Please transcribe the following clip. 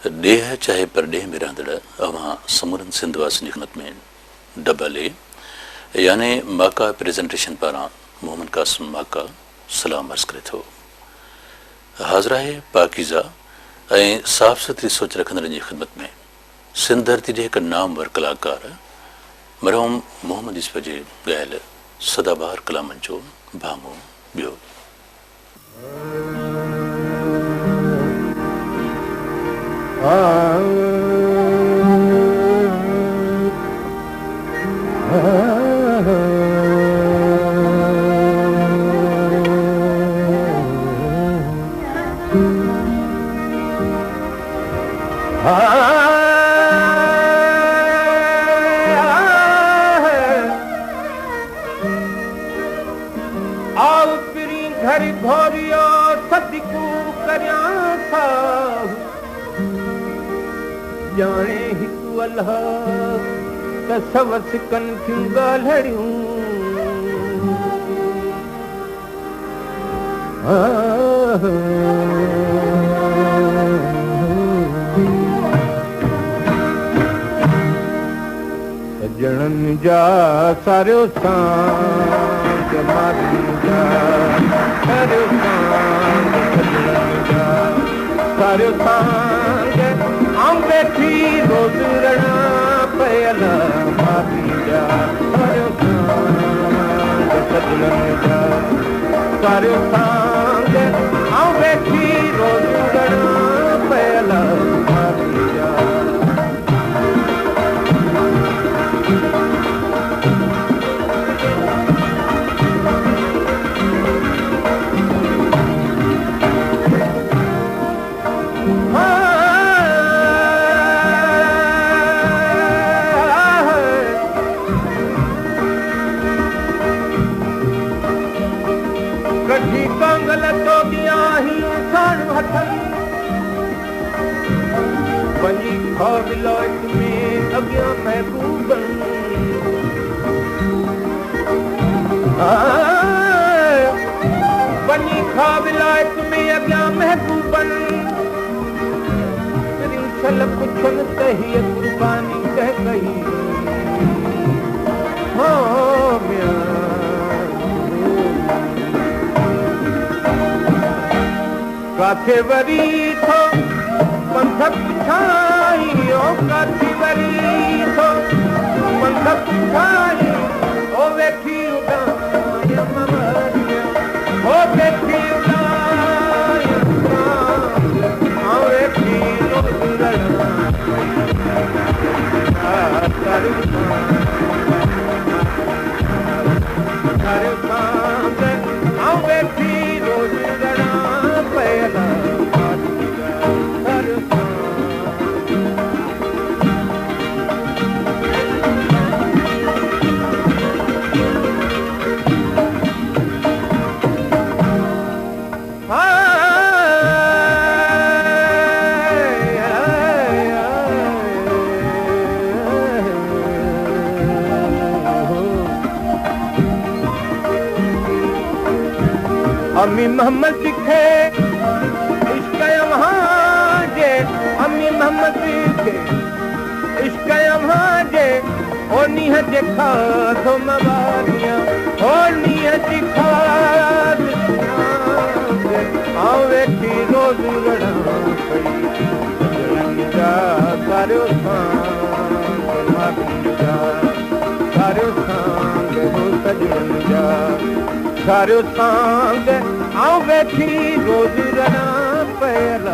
डेह चाहे परडेह में रहंदड़ अवां समूरन सिंधवासिनी ख़िदमत में डबल ए यानी माका प्रेजेंटेशन पारां मोहम्मद कासिम माका सलाम अर्ज़ करे थो। हाज़िर आहे पाकीज़ा ऐं साफ़ सुथरी सोच रखंदड़नि जी ख़िदमत में सिंध धरती जे हिकु नामवर कलाकार मरहूम मोहम्मद यूसुफ जे ॻायल सदाबहार कलामनि जो भामो ॿियो। घर घोरियो सदिकू करियां था जाने हिकु अल्लाह त सवस कन थियूं ॻाल्हियूं सजणनि जा सारियो सांग मारियूं जा सारियो सांग सजणनि जा सारियो सांग आऊं वेठी रोज़ रणा पयल मारियूं जा सारियो सांग सजणनि जा सारियो सांग आऊं वेठी रोज़ रणा पयल मारियूं जा। कढी कंगल तो ॾियां साण हथनि वञी खो विलायत में अॻियां महबूबनि वञी खो विलायत में अॻियां महबूबनि छल पुछनि त हीअ क़ुर्बानी कंहिं कई हो काथे वरी थो पंथ पुछाई ओ काथे वरी थो पंथ पुछाई ओ वेठी उॾाम मवरिया ओ वेठी उॾाम ओ वेठी रोज़ सारियो सांग आऊं वेठी रोज़ अम्मी मोहम्मद दिखे इश्क वहाँ जे अम्मी मोहम्मद दिखे इश्क वहाँ जे ओ नीह देखा तो मवारियां ओ नीह दिखा आओ वेठी रोज़ रड़ा पई जा सारियो सांग मारियूं जा सारियो सांग हो सजणनि जा सारियो सांग आऊं वेठी रोज़ रणा पयल